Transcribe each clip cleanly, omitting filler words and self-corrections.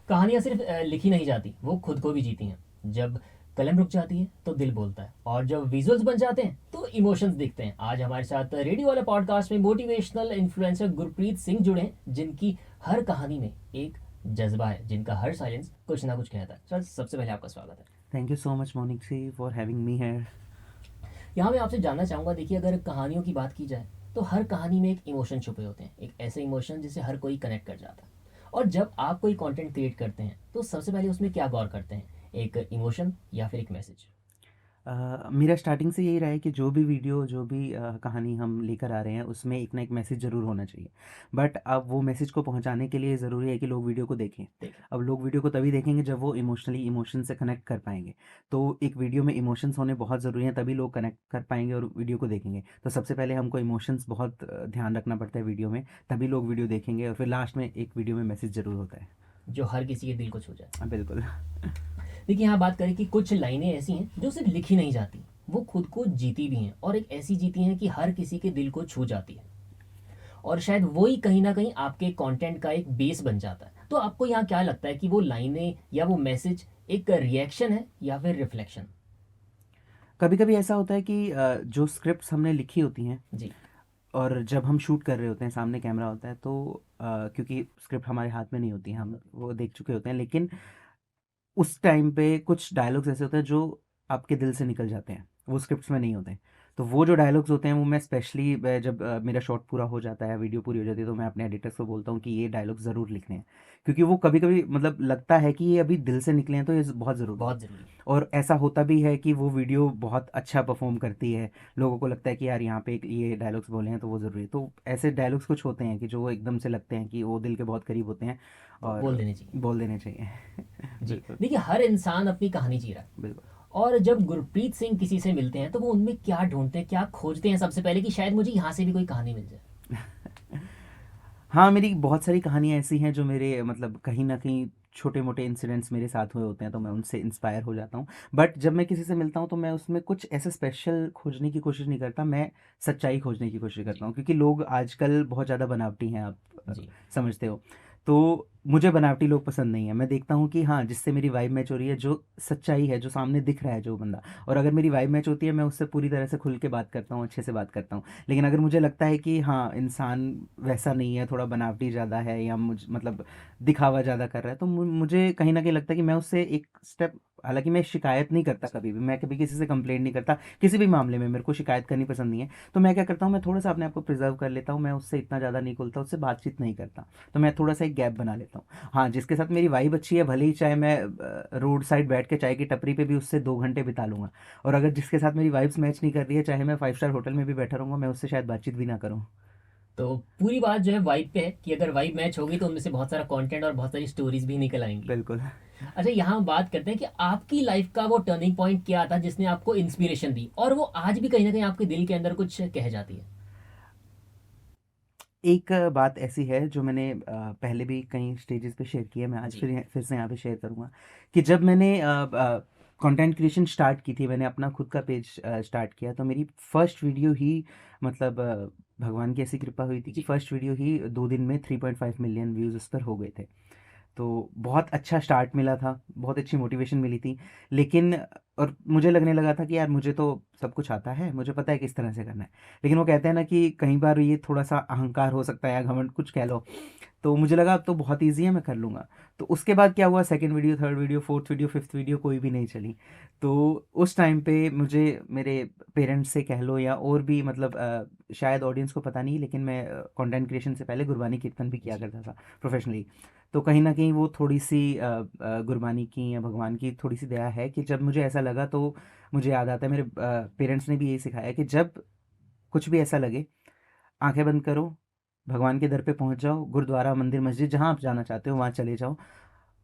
कहानियाँ सिर्फ लिखी नहीं जाती, वो खुद को भी जीती हैं। जब कलम रुक जाती है तो दिल बोलता है, और जब विजुअल्स बन जाते हैं तो इमोशंस दिखते हैं। आज हमारे साथ रेडियो वाला पॉडकास्ट में मोटिवेशनल इन्फ्लुएंसर गुरप्रीत सिंह जुड़े हैं, जिनकी हर कहानी में एक जज्बा है, जिनका हर साइलेंस कुछ ना कुछ कहता है। सर, सबसे पहले आपका स्वागत है। थैंक यू सो मच मोनिक्सी फॉर हैविंग मी हेयर। यहाँ मैं आपसे जानना चाहूँगा, देखिए, अगर कहानियों की बात की जाए तो हर कहानी में एक इमोशन छुपे होते हैं, एक ऐसे इमोशन जिसे हर कोई कनेक्ट कर जाता है। और जब आप कोई कंटेंट क्रिएट करते हैं तो सबसे पहले उसमें क्या गौर करते हैं, एक इमोशन या फिर एक मैसेज? मेरा स्टार्टिंग से यही रहा है कि जो भी वीडियो जो भी कहानी हम लेकर आ रहे हैं उसमें एक ना एक मैसेज ज़रूर होना चाहिए। बट अब वो मैसेज को पहुंचाने के लिए ज़रूरी है कि लोग वीडियो को देखें। देखें। अब लोग वीडियो को तभी देखेंगे जब वो इमोशनली इमोशन से कनेक्ट कर पाएंगे। तो एक वीडियो में इमोशंस होने बहुत ज़रूरी हैं, तभी लोग कनेक्ट कर पाएंगे और वीडियो को देखेंगे। तो सबसे पहले हमको इमोशंस बहुत ध्यान रखना पड़ता है वीडियो में, तभी लोग वीडियो देखेंगे और फिर लास्ट में एक वीडियो में मैसेज ज़रूर होता है। जो हर किसी के दिल को छू जाए। बिल्कुल। देखिए, यहाँ बात करें कि कुछ लाइनें ऐसी हैं जो सिर्फ लिखी नहीं जाती, वो खुद को जीती भी हैं, और एक ऐसी जीती हैं कि हर किसी के दिल को छू जाती है। और शायद वही कहीं ना कहीं आपके कंटेंट का एक बेस बन जाता है। तो आपको यहाँ क्या लगता है कि वो लाइनें या वो मैसेज एक रिएक्शन है या फिर रिफ्लेक्शन? कभी कभी ऐसा होता है कि जो स्क्रिप्ट्स हमने लिखी होती हैं जी। और जब हम शूट कर रहे होते हैं, सामने कैमरा होता है, तो क्योंकि स्क्रिप्ट हमारे हाथ में नहीं होती है, हम वो देख चुके होते हैं, लेकिन उस टाइम पे कुछ डायलॉग्स ऐसे होते हैं जो आपके दिल से निकल जाते हैं, वो स्क्रिप्ट्स में नहीं होते हैं। तो वो जो डायलॉग्स होते हैं वो मैं स्पेशली जब मेरा शॉट पूरा हो जाता है, वीडियो पूरी हो जाती है, तो मैं अपने एडिटर्स को बोलता हूँ कि ये डायलॉग ज़रूर लिखने हैं, क्योंकि वो कभी कभी मतलब लगता है कि ये अभी दिल से निकले हैं तो ये बहुत ज़रूरी है। बहुत ज़रूरी। और ऐसा होता भी है कि वो वीडियो बहुत अच्छा परफॉर्म करती है, लोगों को लगता है कि यार यहाँ पे ये डायलॉग्स बोले हैं तो वो ज़रूरी है। तो ऐसे डायलॉग्स कुछ होते हैं कि जो एकदम से लगते हैं कि वो दिल के बहुत करीब होते हैं तो बोल और देने चाहिए। बोल देने चाहिए। जी। बिल्कुल। देखिए, हर इंसान अपनी कहानी जी रहा है। बिल्कुल। और जब गुरप्रीत सिंह किसी से मिलते हैं तो वो उनमें क्या ढूंढते हैं, क्या खोजते हैं सबसे पहले, कि शायद मुझे यहाँ से भी कोई कहानी मिल जाए? हाँ, मेरी बहुत सारी कहानियाँ ऐसी हैं जो मेरे मतलब कहीं न कहीं छोटे-मोटे इंसिडेंट्स मेरे साथ हुए होते हैं, तो मैं उनसे इंस्पायर हो जाता हूँ। बट जब मैं किसी से मिलता हूँ तो मैं उसमें कुछ ऐसे स्पेशल खोजने की कोशिश नहीं करता, मैं सच्चाई खोजने की कोशिश जी। करता हूँ, क्योंकि लोग आजकल बहुत ज़्यादा बनावटी हैं, आप जी। समझते हो। तो मुझे बनावटी लोग पसंद नहीं है। मैं देखता हूँ कि हाँ, जिससे मेरी वाइब मैच हो रही है, जो सच्चाई है, जो सामने दिख रहा है जो बंदा, और अगर मेरी वाइब मैच होती है, मैं उससे पूरी तरह से खुल के बात करता हूँ, अच्छे से बात करता हूँ। लेकिन अगर मुझे लगता है कि हाँ, इंसान वैसा नहीं है, थोड़ा बनावटी ज़्यादा है, या मतलब दिखावा ज़्यादा कर रहा है, तो मुझे कहीं न कहीं लगता है कि मैं उससे एक स्टेप, हालाँकि मैं शिकायत नहीं करता कभी भी, मैं कभी किसी से कंप्लेंट नहीं करता, किसी भी मामले में मेरे को शिकायत करनी पसंद नहीं है। तो मैं क्या करता हूँ, मैं थोड़ा-सा अपने आप को प्रिज़र्व कर लेता हूँ, मैं उससे इतना ज़्यादा नहीं खुलता, उससे बातचीत नहीं करता। तो मैं थोड़ा-सा एक गैप बना लेता हूँ। हाँ, जिसके साथ मेरी वाइब अच्छी है, भले ही चाहे मैं रोड साइड बैठ के चाय की टपरी पे भी उससे 2 घंटे बिता लूँगा। और अगर जिसके साथ मेरी वाइब्स मैच नहीं कर रही है, चाहे मैं 5 स्टार होटल में भी बैठा रहूँगा, मैं उससे शायद बातचीत भी ना करूँ। तो पूरी बात जो है वाइब पे है, कि अगर वाइब मैच होगी तो उनमें से बहुत सारा कंटेंट और बहुत सारी स्टोरीज भी निकल आएंगी। बिल्कुल। अच्छा, यहाँ हम बात करते हैं कि आपकी लाइफ का वो टर्निंग पॉइंट क्या था जिसने आपको इंस्पिरेशन दी, और वो आज भी कहीं ना कहीं आपके दिल के अंदर कुछ कह जाती है? एक बात ऐसी है जो मैंने पहले भी कई स्टेजेस पे शेयर की है, मैं आज जी। फिर से यहाँ पे शेयर करूँगा कि जब मैंने कंटेंट क्रिएशन स्टार्ट की थी, मैंने अपना खुद का पेज स्टार्ट किया, तो मेरी फर्स्ट वीडियो ही मतलब भगवान की ऐसी कृपा हुई थी कि जी। फर्स्ट वीडियो ही 2 दिन में 3.5 मिलियन व्यूज़ उस पर हो गए थे। तो बहुत अच्छा स्टार्ट मिला था, बहुत अच्छी मोटिवेशन मिली थी। लेकिन और मुझे लगने लगा था कि यार मुझे तो सब कुछ आता है, मुझे पता है किस तरह से करना है। लेकिन वो कहते हैं ना कि कई बार ये थोड़ा-सा अहंकार हो सकता है या घमंड, कुछ कह लो। तो मुझे लगा अब तो बहुत ईज़ी है, मैं कर लूँगा। तो उसके बाद क्या हुआ, second video, third video, fourth video, fifth video कोई भी नहीं चली। तो उस टाइम पे मुझे मेरे पेरेंट्स से कह लो या और भी मतलब शायद ऑडियंस को पता नहीं, लेकिन मैं कंटेंट क्रिएशन से पहले गुरबानी कीर्तन भी किया जी। करता था प्रोफेशनली। तो कहीं न कहीं वो थोड़ी-सी गुरबानी की या भगवान की थोड़ी-सी दया है कि जब मुझे ऐसा लगा तो मुझे याद आता है, मेरे पेरेंट्स ने भी यही सिखाया कि जब कुछ भी ऐसा लगे, आँखें बंद करो, भगवान के दर पे पहुँच जाओ, गुरुद्वारा, मंदिर, मस्जिद जहाँ आप जाना चाहते हो वहाँ चले जाओ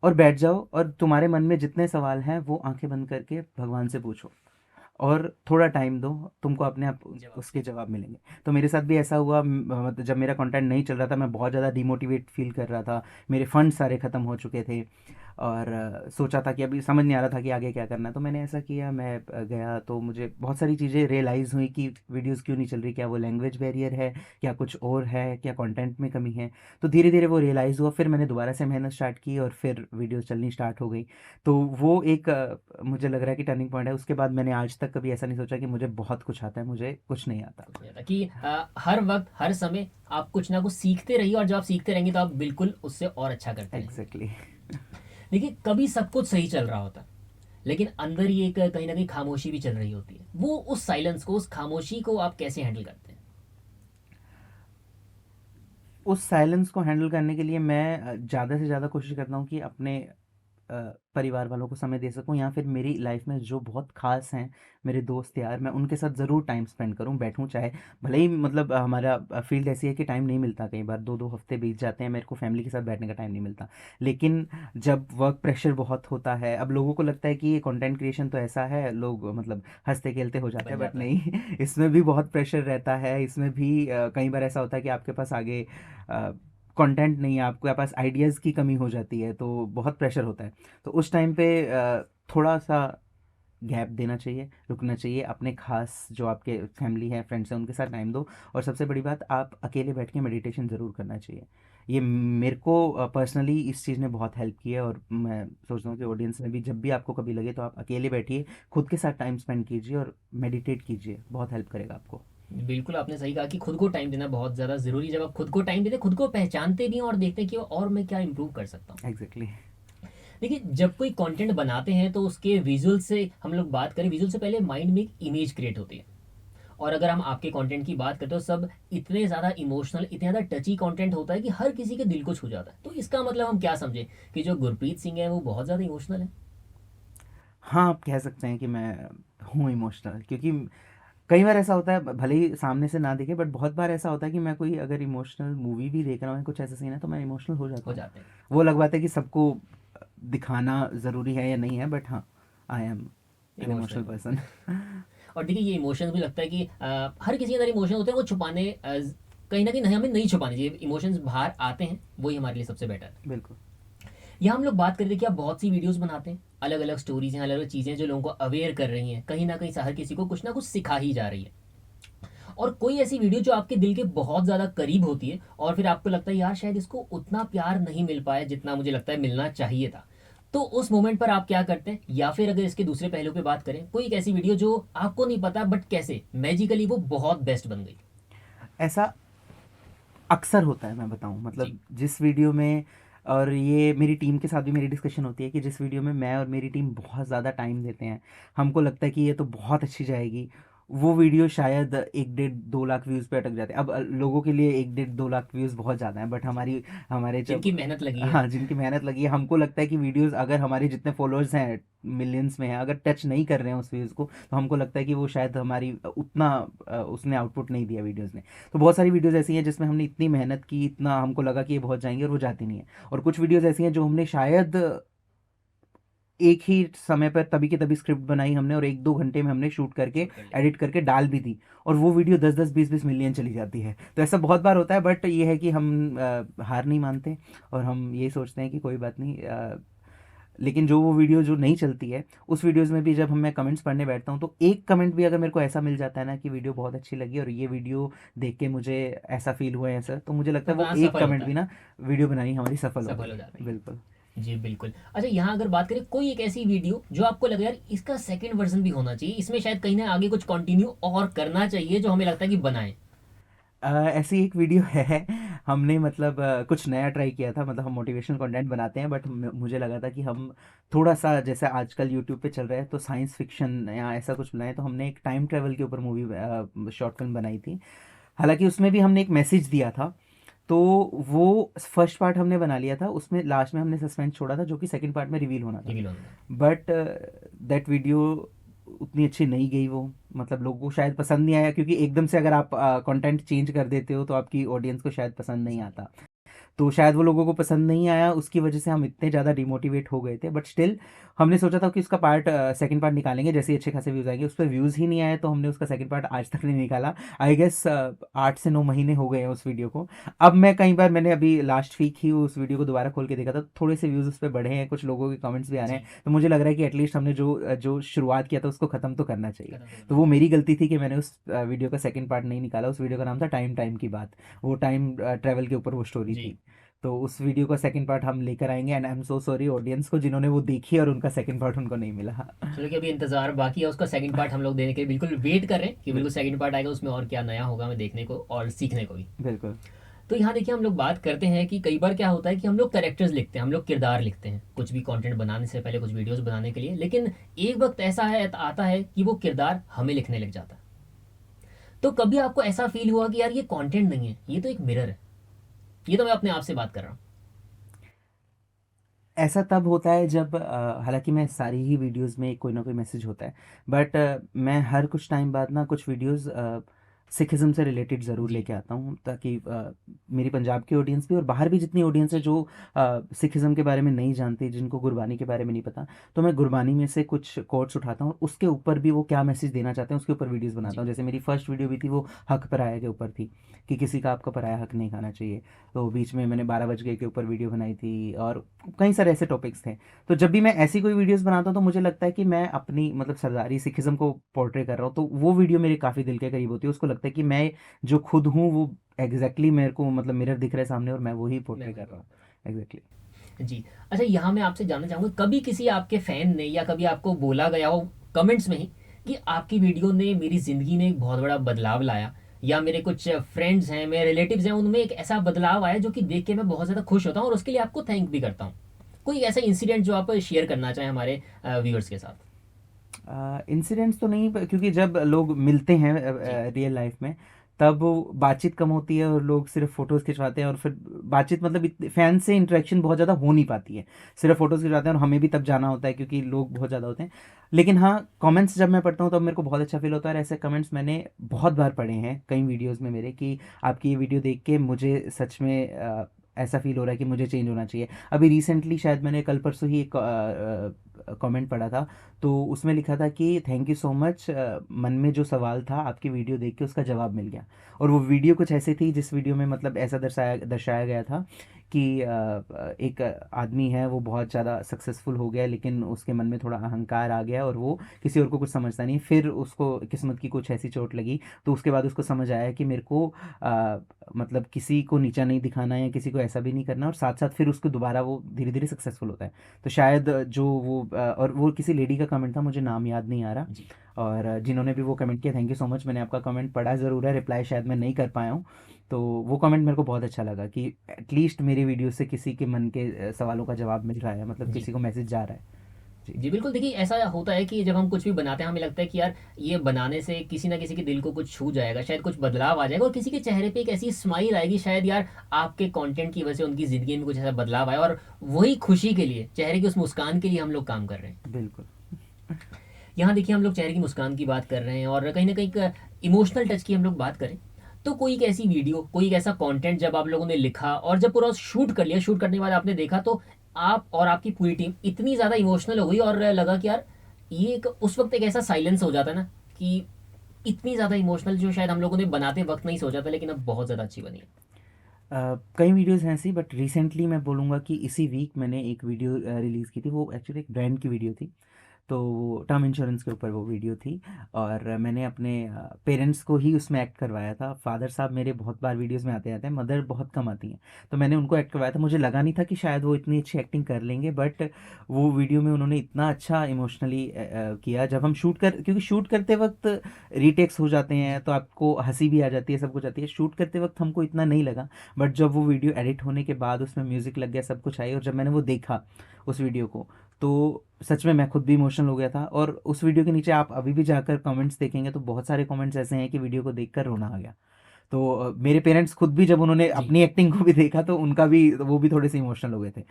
और बैठ जाओ, और तुम्हारे मन में जितने सवाल हैं वो आँखें बंद करके भगवान से पूछो। और थोड़ा टाइम दो, तुमको अपने आप जवाब। उसके जवाब मिलेंगे। तो मेरे साथ भी ऐसा हुआ, मतलब जब मेरा कंटेंट नहीं चल रहा था, मैं बहुत ज़्यादा डिमोटिवेट फ़ील कर रहा था, मेरे फंड सारे ख़त्म हो चुके थे और सोचा था कि अभी समझ नहीं आ रहा था कि आगे क्या करना है, तो मैंने ऐसा किया, मैं गया तो मुझे बहुत सारी चीज़ें रियलाइज़ हुई कि वीडियोस क्यों नहीं चल रही, क्या वो लैंग्वेज बैरियर है, क्या कुछ और है, क्या कंटेंट में कमी है। तो धीरे धीरे वो रियलाइज़ हुआ, फिर मैंने दोबारा से मेहनत स्टार्ट की और फिर वीडियोस चलनी स्टार्ट हो गई। तो वो एक मुझे लग रहा है कि टर्निंग पॉइंट है। उसके बाद मैंने आज तक कभी ऐसा नहीं सोचा कि मुझे बहुत कुछ आता है, मुझे कुछ नहीं आता। कुछ नहीं आता कि हर वक्त हर समय आप कुछ ना कुछ सीखते रहिए, और जब आप सीखते रहेंगे तो आप बिल्कुल उससे और अच्छा करते रहेंगे। एग्जैक्टली। देखिए, कभी सब कुछ सही चल रहा होता है, लेकिन अंदर ही एक कहीं ना कहीं खामोशी भी चल रही होती है। वो उस साइलेंस को, उस खामोशी को आप कैसे हैंडल करते हैं? उस साइलेंस को हैंडल करने के लिए मैं ज़्यादा से ज़्यादा कोशिश करता हूँ कि अपने परिवार वालों को समय दे सकूँ, या फिर मेरी लाइफ में जो बहुत खास हैं मेरे दोस्त यार, मैं उनके साथ ज़रूर टाइम स्पेंड करूँ, बैठूँ। चाहे भले ही मतलब हमारा फील्ड ऐसी है कि टाइम नहीं मिलता, कई बार 2-2 हफ्ते बीत जाते हैं, मेरे को फैमिली के साथ बैठने का टाइम नहीं मिलता। लेकिन जब वर्क प्रेशर बहुत होता है, अब लोगों को लगता है कि ये कंटेंट क्रिएशन तो ऐसा है, लोग मतलब हँसते खेलते हो जाते बन हैं, बट जाता है। नहीं इसमें भी बहुत प्रेशर रहता है। इसमें भी कई बार ऐसा होता है कि आपके पास आगे कंटेंट नहीं है, आपके पास आइडियाज़ की कमी हो जाती है, तो बहुत प्रेशर होता है। तो उस टाइम पे थोड़ा सा गैप देना चाहिए, रुकना चाहिए, अपने खास जो आपके फैमिली है, फ्रेंड्स हैं, उनके साथ टाइम दो। और सबसे बड़ी बात, आप अकेले बैठ के मेडिटेशन ज़रूर करना चाहिए। ये मेरे को पर्सनली इस चीज़ ने बहुत हेल्प की है, और मैं सोचता हूँ कि ऑडियंस में भी जब भी आपको कभी लगे तो आप अकेले बैठिए, खुद के साथ टाइम स्पेंड कीजिए और मेडिटेट कीजिए, बहुत हेल्प करेगा आपको। बिल्कुल, आपने सही कहा कि खुद को टाइम देना बहुत ज़्यादा ज़रूरी है। जब आप खुद को टाइम देते हैं, खुद को पहचानते भी हैं और देखते हैं कि और मैं क्या इम्प्रूव कर सकता हूँ। एग्जैक्टली। देखिए, जब कोई कंटेंट बनाते हैं तो उसके विजुअल से हम लोग बात करें, विजुअल से पहले माइंड में एक इमेज क्रिएट होती है। और अगर हम आपके कंटेंट की बात करते हो, सब इतने ज़्यादा इमोशनल, इतने ज़्यादा टची कंटेंट होता है कि हर किसी के दिल को छू जाता है। तो इसका मतलब हम क्या समझें कि जो गुरप्रीत सिंह है वो बहुत ज़्यादा इमोशनल है? हाँ, आप कह सकते हैं कि मैं हूँ इमोशनल, क्योंकि कई बार ऐसा होता है, भले ही सामने से ना दिखे, बट बहुत बार ऐसा होता है कि मैं कोई अगर इमोशनल मूवी भी देख रहा हूँ, कुछ ऐसा सीन है, तो मैं इमोशनल हो जाता हो हूँ। जाते हैं। वो अलग बात है कि सबको दिखाना ज़रूरी है या नहीं है, बट हाँ, I am an emotional emotional person. Person. और देखिए, ये इमोशंस भी लगता है कि हर किसी के अंदर इमोशन होते हैं, वो छुपाने कहीं ना कहीं हमें नहीं छुपाने चाहिए। इमोशंस बाहर आते हैं, वही हमारे लिए सबसे बेटर है। बिल्कुल। यहाँ हम लोग बात करते हैं कि आप बहुत सी वीडियोस बनाते हैं, अलग अलग स्टोरीज हैं, अलग अलग चीज़ें जो लोगों को अवेयर कर रही हैं, कहीं ना कहीं से हर किसी को कुछ ना कुछ सिखा ही जा रही है। और कोई ऐसी वीडियो जो आपके दिल के बहुत ज़्यादा करीब होती है, और फिर आपको लगता है यार शायद इसको उतना प्यार नहीं मिल पाया जितना मुझे लगता है मिलना चाहिए था। तो उस मोमेंट पर आप क्या करते हैं? या फिर अगर इसके दूसरे पहलू पे बात करें, कोई एक ऐसी वीडियो जो आपको नहीं पता बट कैसे मैजिकली वो बहुत बेस्ट बन गई? ऐसा अक्सर होता है, मैं बताऊँ, जी। मतलब जिस वीडियो में, और ये मेरी टीम के साथ भी मेरी डिस्कशन होती है कि जिस वीडियो में मैं और मेरी टीम बहुत ज़्यादा टाइम देते हैं, हमको लगता है कि ये तो बहुत अच्छी जाएगी, वो वीडियो शायद 1-1.5-2 लाख व्यूज़ पे अटक जाते हैं। अब लोगों के लिए 1-1.5-2 लाख व्यूज़ बहुत ज़्यादा हैं, बट हमारी हमारे जब जिनकी मेहनत लगी है। हाँ, जिनकी मेहनत लगी है, हमको लगता है कि वीडियोज़ अगर हमारे जितने फॉलोअर्स हैं, मिलियंस में हैं, अगर टच नहीं कर रहे हैं उस व्यूज़ को, तो हमको लगता है कि वो शायद हमारी उतना उसने आउटपुट नहीं दिया वीडियोज़ ने। तो बहुत सारी वीडियोज़ ऐसी हैं जिसमें हमने इतनी मेहनत की, इतना हमको लगा कि ये बहुत जाएँगी, और वो जाती नहीं है। और कुछ वीडियोज़ ऐसी हैं जो हमने शायद एक ही समय पर तभी की तभी स्क्रिप्ट बनाई हमने, और 1-2 घंटे में हमने शूट करके, शूट कर लिया। एडिट करके डाल भी दी, और वो वीडियो 10-10, 20-20 मिलियन चली जाती है। तो ऐसा बहुत बार होता है, बट ये है कि हम हार नहीं मानते, और हम यही सोचते हैं कि कोई बात नहीं। लेकिन जो वो वीडियो जो नहीं चलती है, उस वीडियोज़ में भी जब मैं कमेंट्स पढ़ने बैठता हूँ, तो एक कमेंट भी अगर मेरे को ऐसा मिल जाता है ना कि वीडियो बहुत अच्छी लगी और ये वीडियो देख के मुझे ऐसा फ़ील हुआ है ऐसा, तो मुझे लगता तो है वो वहाँ एक सफल कमेंट होता भी है। ना, वीडियो बनानी हमारी सफल हो सफल गई हो है। जाती बिल्कुल। है। जी बिल्कुल। अच्छा, यहाँ अगर बात करें कोई एक ऐसी वीडियो जो आपको लगे यार इसका सेकंड वर्जन भी होना चाहिए, इसमें शायद कहीं ना आगे कुछ कंटिन्यू और करना चाहिए, जो हमें लगता है कि बनाएं। ऐसी एक वीडियो है, हमने मतलब कुछ नया ट्राई किया था, मतलब हम मोटिवेशनल कंटेंट बनाते हैं, बट मुझे लगा था कि हम थोड़ा सा, जैसे आजकल यूट्यूब पे चल रहा है, तो साइंस फिक्शन या ऐसा कुछ बनाए, तो हमने एक टाइम ट्रेवल के ऊपर मूवी शॉर्ट फिल्म बनाई थी। हालांकि उसमें भी हमने एक मैसेज दिया था, तो वो फर्स्ट पार्ट हमने बना लिया था, उसमें लास्ट में हमने सस्पेंस छोड़ा था, जो कि सेकंड पार्ट में रिवील होना था। रिवील होना था। बट दैट वीडियो उतनी अच्छी नहीं गई, वो मतलब लोगों को शायद पसंद नहीं आया, क्योंकि एकदम से अगर आप कंटेंट चेंज कर देते हो तो आपकी ऑडियंस को शायद पसंद नहीं आता। तो शायद वो लोगों को पसंद नहीं आया, उसकी वजह से हम इतने ज़्यादा डिमोटिवेट हो गए थे। बट स्टिल हमने सोचा था कि उसका सेकंड पार्ट निकालेंगे, जैसे ही अच्छे खासे व्यूज़ आएंगे। उस पर व्यूज़ ही नहीं आए तो हमने उसका सेकंड पार्ट आज तक नहीं निकाला। आई गेस 8 से 9 महीने हो गए हैं उस वीडियो को। अब मैं कई बार, मैंने अभी लास्ट वीक ही उस वीडियो को दोबारा खोल के देखा था, थोड़े से व्यूज़ उस पर बढ़े हैं, कुछ लोगों के कमेंट्स भी आ रहे जी, हैं। तो मुझे लग रहा है कि एटलीस्ट हमने जो जो शुरुआत किया था उसको ख़त्म तो करना चाहिए। खत्म तो तो करना वो चाहिए। मेरी गलती थी कि मैंने उस वीडियो का सेकंड पार्ट नहीं निकाला। उस वीडियो का नाम था टाइम टाइम की बात। वो टाइम ट्रैवल के ऊपर वो स्टोरी जी, थी। तो उस वीडियो का सेकंड पार्ट हम लेकर आएंगे, and I am so sorry audience को जिन्होंने वो देखी और उनका सेकंड पार्ट उनको नहीं मिला। चलो कि अभी इंतजार बाकी है उसका सेकंड पार्ट हम लोग देने के लिए बिल्कुल वेट कर रहे हैं कि बिल्कुल बिल्कुल। सेकंड पार्ट आएगा, उसमें और क्या नया होगा हमें देखने को और सीखने को भी। बिल्कुल। तो यहाँ देखिए हम लोग बात करते हैं कि कई बार क्या होता है कि हम लोग कैरेक्टर्स लिखते हैं, हम लोग किरदार लिखते हैं कुछ भी कंटेंट बनाने से पहले, कुछ वीडियोस बनाने के लिए, लेकिन एक वक्त ऐसा है आता है कि वो किरदार हमें लिखने लग जाता है। तो कभी आपको ऐसा फील हुआ कि यार ये कंटेंट नहीं है, ये तो एक मिरर है? ये तो मैं अपने आप से बात कर रहा हूँ। ऐसा तब होता है जब हालांकि मैं सारी ही वीडियोस में कोई ना कोई मैसेज होता है, बट मैं हर कुछ टाइम बाद ना कुछ वीडियोस सिखिज़्म से रिलेटेड ज़रूर जी, लेके आता हूँ, ताकि मेरी पंजाब की ऑडियंस भी और बाहर भी जितनी ऑडियंस है जी, जो सिखिज़्म के बारे में नहीं जानती, जिनको गुरबानी के बारे में नहीं पता, तो मैं गुरबानी में से कुछ कोट्स उठाता हूँ और उसके ऊपर भी वो क्या मैसेज देना चाहते हैं उसके ऊपर वीडियोस बनाता जी, हूँ। जैसे मेरी फर्स्ट वीडियो भी थी, वो हक पराया के ऊपर थी, कि किसी का आपका पराया हक नहीं खाना चाहिए। तो बीच में मैंने 12 बज गए के ऊपर वीडियो बनाई थी, और कई सारे ऐसे टॉपिक्स थे। तो जब भी मैं ऐसी कोई वीडियोस बनाता हूँ तो मुझे लगता है कि मैं अपनी मतलब सरदारी सिखिज़्म को पोर्ट्रे कर रहा हूँ, तो वो वीडियो मेरे काफ़ी दिल के करीब होती है। उसको लगता है कि मैं जो खुद हूँ वो एग्जैक्टली मेरे को मतलब मिरर दिख रहा है सामने, और मैं वही मैं पोर्ट्रे वही कर रहा हूँ। बोलता एग्जैक्टली। हूँ। जी। अच्छा, यहाँ मैं आपसे जानना चाहूँगा, कभी किसी आपके फैन ने या कभी आपको बोला गया हो कमेंट्स में ही कि आपकी वीडियो ने मेरी ज़िंदगी में एक बहुत बड़ा बदलाव लाया, या मेरे कुछ फ्रेंड्स हैं, मेरे रिलेटिव्स हैं, उनमें एक ऐसा बदलाव आया जो कि देख के मैं बहुत ज़्यादा खुश होता हूँ और उसके लिए आपको थैंक भी करता हूँ? कोई ऐसा इंसिडेंट जो आप शेयर करना चाहें हमारे व्यूअर्स के साथ? इंसिडेंट्स तो नहीं, क्योंकि जब लोग मिलते हैं जी, रियल लाइफ में, तब वो बातचीत कम होती है और लोग सिर्फ फोटोज़ खिंचवाते हैं, और फिर बातचीत मतलब फैन से इंटरेक्शन बहुत ज़्यादा हो नहीं पाती है। सिर्फ फोटोज़ खिंचवाते हैं और हमें भी तब जाना होता है क्योंकि लोग बहुत ज़्यादा होते हैं। लेकिन हाँ, कमेंट्स जब मैं पढ़ता हूँ तब मेरे को बहुत अच्छा फील होता है, और ऐसे कमेंट्स मैंने बहुत बार पढ़े हैं कई वीडियोज़ में मेरे, कि आपकी ये वीडियो देख के मुझे सच में ऐसा फील हो रहा है कि मुझे चेंज होना चाहिए। अभी रिसेंटली शायद मैंने कल परसों ही एक कमेंट पढ़ा था, तो उसमें लिखा था कि थैंक यू सो मच, मन में जो सवाल था आपकी वीडियो देख के उसका जवाब मिल गया। और वो वीडियो कुछ ऐसे थी जिस वीडियो में मतलब ऐसा दर्शाया दर्शाया गया था कि एक आदमी है, वो बहुत ज़्यादा सक्सेसफुल हो गया, लेकिन उसके मन में थोड़ा अहंकार आ गया और वो किसी और को कुछ समझता नहीं। फिर उसको किस्मत की कुछ ऐसी चोट लगी, तो उसके बाद उसको समझ आया कि मेरे को मतलब किसी को नीचा नहीं दिखाना है या किसी को ऐसा भी नहीं करना, और साथ साथ फिर उसको दोबारा वो धीरे धीरे सक्सेसफुल होता है। तो शायद जो वो और वो किसी लेडी का कमेंट था, मुझे नाम याद नहीं आ रहा। जी, और जिन्होंने भी वो कमेंट किया, थैंक यू सो मच। मैंने आपका कमेंट पढ़ा ज़रूर है, रिप्लाई शायद मैं नहीं कर पाया हूँ। तो वो कमेंट मेरे को बहुत अच्छा लगा कि एटलीस्ट मेरी वीडियो से किसी के मन के सवालों का जवाब मिल रहा है, मतलब जी। किसी को मैसेज जा रहा है। जी। जी, बिल्कुल। देखिए, ऐसा होता है कि जब हम कुछ भी बनाते हैं हमें लगता है कि यार ये बनाने से किसी ना किसी के दिल को कुछ छू जाएगा, शायद कुछ बदलाव आ जाएगा और किसी के चेहरे पे एक ऐसी स्माइल आएगी, शायद यार आपके कंटेंट की वजह से उनकी ज़िंदगी में कुछ ऐसा बदलाव आया, और वही खुशी के लिए, चेहरे की उस मुस्कान के लिए हम लोग काम कर रहे हैं। बिल्कुल। यहाँ देखिए हम लोग चेहरे की मुस्कान की बात कर रहे हैं और कहीं ना कहीं इमोशनल टच की हम लोग बात करें, तो कोई एक ऐसी वीडियो, कोई एक ऐसा कंटेंट जब आप लोगों ने लिखा और जब पूरा शूट कर लिया, शूट करने के बाद आपने देखा, तो आप और आपकी पूरी टीम इतनी ज़्यादा इमोशनल हो गई और लगा कि यार ये एक उस वक्त एक ऐसा साइलेंस हो जाता है ना कि इतनी ज़्यादा इमोशनल, जो शायद हम लोगों ने बनाते वक्त नहीं सोचा था, लेकिन अब बहुत ज़्यादा अच्छी बनी है। कई वीडियोस हैं ऐसी, बट रिसेंटली मैं बोलूँगा कि इसी वीक मैंने एक वीडियो रिलीज़ की थी। वो एक्चुअली एक ब्रांड की वीडियो थी, तो वो टर्म इंश्योरेंस के ऊपर वो वीडियो थी। और मैंने अपने पेरेंट्स को ही उसमें एक्ट करवाया था। फादर साहब मेरे बहुत बार वीडियोस में आते रहते हैं, मदर बहुत कम आती हैं, तो मैंने उनको एक्ट करवाया था। मुझे लगा नहीं था कि शायद वो इतनी अच्छी एक्टिंग कर लेंगे, बट वो वीडियो में उन्होंने इतना अच्छा इमोशनली किया। जब हम क्योंकि शूट करते वक्त रीटेक्स हो जाते हैं जी, तो आपको हंसी भी आ जाती है, सब कुछ आती है। शूट करते वक्त हमको इतना नहीं लगा, बट जब वो वीडियो एडिट होने के बाद उसमें म्यूज़िक लग गया, सब कुछ आई, और जब मैंने वो देखा उस वीडियो को, तो सच में मैं खुद भी इमोशनल हो गया था। और उस वीडियो के नीचे आप अभी भी जाकर कमेंट्स देखेंगे तो बहुत सारे कमेंट्स ऐसे हैं कि वीडियो को देखकर रोना आ गया। तो मेरे पेरेंट्स खुद भी जब उन्होंने जी, अपनी एक्टिंग को भी देखा तो उनका भी, वो भी थोड़े से इमोशनल हो गए थे।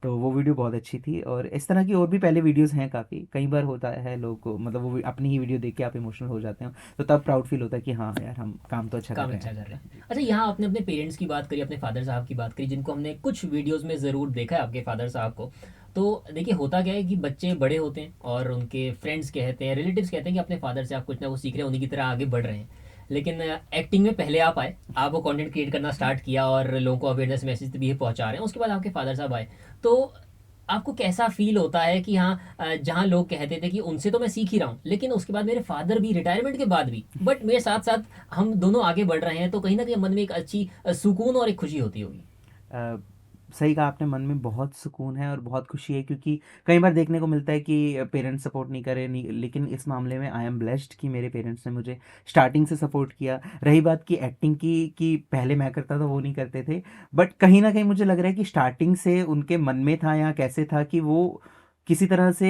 तो वो वीडियो बहुत अच्छी थी। और इस तरह की और भी पहले वीडियोस हैं काफ़ी, कई बार होता है लोग को मतलब वो अपनी ही वीडियो देख के आप इमोशनल हो जाते हैं, तो तब प्राउड फील होता है कि हाँ यार हम काम तो अच्छा कर काम रहे अच्छा हैं। कर रहे हैं। जी। अच्छा, यहाँ आपने अपने पेरेंट्स की बात करी, अपने फादर साहब की बात करी, जिनको हमने कुछ वीडियोस में ज़रूर देखा है आपके फादर साहब को। तो देखिए होता क्या है कि बच्चे बड़े होते हैं और उनके फ्रेंड्स कहते हैं, रिलेटिव्स कहते हैं कि अपने फादर से आप कुछ ना कुछ सीख रहे हैं, उन्हीं की तरह आगे बढ़ रहे हैं। लेकिन एक्टिंग में पहले आप आए, आप वो कंटेंट क्रिएट करना स्टार्ट किया और लोगों को अवेयरनेस मैसेज भी पहुंचा रहे हैं, उसके बाद आपके फादर साहब आए। तो आपको कैसा फील होता है कि हाँ, जहाँ लोग कहते थे कि उनसे तो मैं सीख ही रहा हूँ, लेकिन उसके बाद मेरे फादर भी रिटायरमेंट के बाद भी बट मेरे साथ साथ हम दोनों आगे बढ़ रहे हैं, तो कहीं ना कहीं मन में एक अच्छी सुकून और एक खुशी होती होगी। अ, सही कहा आपने, मन में बहुत सुकून है और बहुत खुशी है, क्योंकि कई बार देखने को मिलता है कि पेरेंट्स सपोर्ट नहीं करे, नहीं, लेकिन इस मामले में आई एम ब्लेस्ड कि मेरे पेरेंट्स ने मुझे स्टार्टिंग से सपोर्ट किया। रही बात की एक्टिंग की कि पहले मैं करता था वो नहीं करते थे, बट कहीं ना कहीं मुझे लग रहा है कि स्टार्टिंग से उनके मन में था या कैसे था कि वो किसी तरह से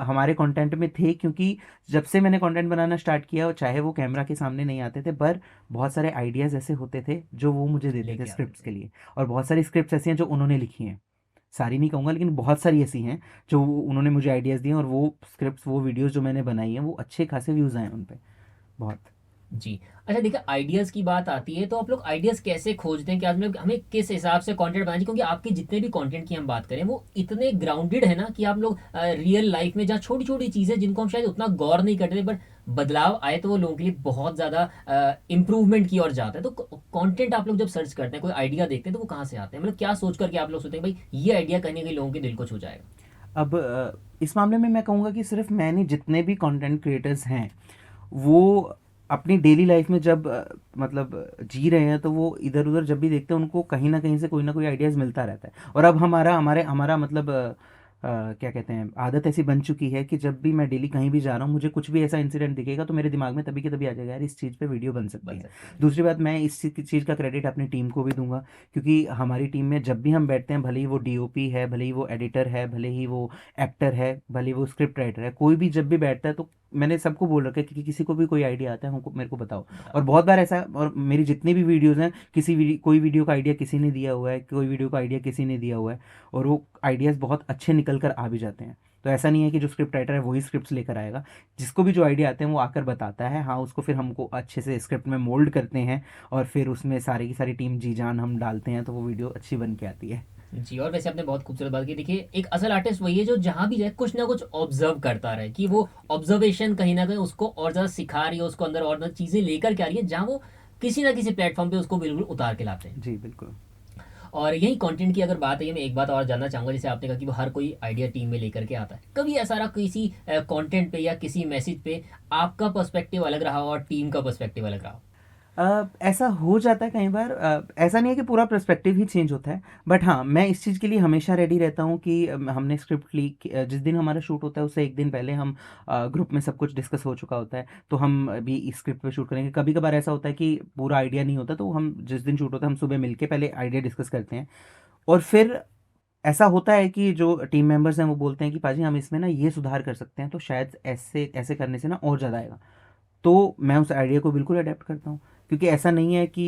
हमारे कंटेंट में थे, क्योंकि जब से मैंने कंटेंट बनाना स्टार्ट किया, चाहे वो कैमरा के सामने नहीं आते थे, पर बहुत सारे आइडियाज़ ऐसे होते थे जो वो मुझे देते थे लेके आते स्क्रिप्ट्स थे। के लिए। और बहुत सारी स्क्रिप्ट्स ऐसी हैं जो उन्होंने लिखी हैं, सारी नहीं कहूँगा लेकिन बहुत सारी ऐसी हैं जो उन्होंने मुझे आइडियाज़ दिए हैं, और वो स्क्रिप्ट्स वो वीडियोज़ जो मैंने बनाई हैं वो अच्छे खासे व्यूज़ आए हैं उन पे, बहुत। जी। अच्छा देखिए, आइडियाज़ की बात आती है तो आप लोग आइडियाज़ कैसे खोजते हैं कि आज में हमें किस हिसाब से कंटेंट बनाना चाहिए, क्योंकि आपके जितने भी कंटेंट की हम बात करें वो इतने ग्राउंडेड है ना कि आप लोग रियल लाइफ में जहाँ छोटी छोटी चीज़ें जिनको हम शायद उतना गौर नहीं करते बट बदलाव आए तो वो लोगों के लिए बहुत ज़्यादा इंप्रूवमेंट की ओर जाता है। तो कंटेंट आप लोग जब सर्च करते हैं, कोई आइडिया देखते हैं, तो वो कहाँ से आते हैं, मतलब क्या सोच करके आप लोग सोचते हैं भाई ये आइडिया कहीं ना कहीं लोगों के दिल को छू जाएगा। अब इस मामले में मैं कहूँगा कि सिर्फ मैंने, जितने भी कंटेंट क्रिएटर्स हैं वो अपनी डेली लाइफ में जब मतलब जी रहे हैं, तो वो इधर उधर जब भी देखते हैं उनको कहीं ना कहीं से कोई ना कोई आइडियाज़ मिलता रहता है। और अब हमारा हमारे हमारा मतलब क्या कहते हैं, आदत ऐसी बन चुकी है कि जब भी मैं डेली कहीं भी जा रहा हूँ, मुझे कुछ भी ऐसा इंसिडेंट दिखेगा तो मेरे दिमाग में तभी के तभी आ जाएगा यार इस चीज़ पे वीडियो बन सकती बन है। सकती है। दूसरी बात, मैं इस चीज़ का क्रेडिट अपनी टीम को भी दूंगा, क्योंकि हमारी टीम में जब भी हम बैठते हैं, भले ही वो डीओपी है, भले ही वो एडिटर है, भले ही वो एक्टर है, भले ही वो स्क्रिप्ट राइटर है, कोई भी जब भी बैठता है तो मैंने सबको बोल रखा है कि किसी को भी कोई आइडिया आता है हमको मेरे को बताओ। बता और दो। बहुत बार ऐसा, और मेरी जितनी भी वीडियोज़ हैं, कोई वीडियो का आइडिया किसी ने दिया हुआ है, कोई वीडियो का आइडिया किसी ने दिया हुआ है, और वो आइडियाज़ बहुत अच्छे निकल कर आ भी जाते हैं। तो ऐसा नहीं है कि जो स्क्रिप्ट राइटर है वही स्क्रिप्ट्स लेकर आएगा, जिसको भी जो आइडिया आते हैं वो आकर बताता है, हाँ उसको फिर हमको अच्छे से स्क्रिप्ट में मोल्ड करते हैं, और फिर उसमें सारी की सारी टीम जी जान हम डालते हैं, तो वो वीडियो अच्छी बन के आती है। जी, और वैसे आपने बहुत खूबसूरत बात की। देखिए एक असल आर्टिस्ट वही है जो जहाँ भी जाए कुछ ना कुछ ऑब्जर्व करता रहे, कि वो ऑब्जर्वेशन कहीं ना कहीं उसको और ज़्यादा सिखा रही है, उसको अंदर और ज़्यादा चीज़ें लेकर के आ रही है, जहाँ वो किसी ना किसी प्लेटफॉर्म पे उसको बिल्कुल उतार के लाते हैं। जी बिल्कुल। और यही कंटेंट की अगर बात है, मैं एक बात और जानना चाहूँगा, जैसे आपने कहा कि वो हर कोई आइडिया टीम में लेकर के आता है, कभी ऐसा रहा किसी कंटेंट पे या किसी मैसेज पे आपका पर्सपेक्टिव अलग रहा हो और टीम का पर्सपेक्टिव अलग रहा हो? ऐसा हो जाता है कई बार, ऐसा नहीं है कि पूरा पर्सपेक्टिव ही चेंज होता है, बट हाँ मैं इस चीज़ के लिए हमेशा रेडी रहता हूँ कि हमने स्क्रिप्ट ली जिस दिन हमारा शूट होता है उससे एक दिन पहले हम ग्रुप में सब कुछ डिस्कस हो चुका होता है, तो हम अभी इस स्क्रिप्ट पे शूट करेंगे। कभी कभार ऐसा होता है कि पूरा आइडिया नहीं होता, तो हम जिस दिन शूट होता है हम सुबह मिलके पहले आइडिया डिस्कस करते हैं, और फिर ऐसा होता है कि जो टीम मेंबर्स हैं वो बोलते हैं कि पाजी हम इसमें ना ये सुधार कर सकते हैं, तो शायद ऐसे ऐसे करने से ना और ज़्यादा आएगा, तो मैं उस आइडिया को बिल्कुल अडेप्ट करता हूँ। क्योंकि ऐसा नहीं है कि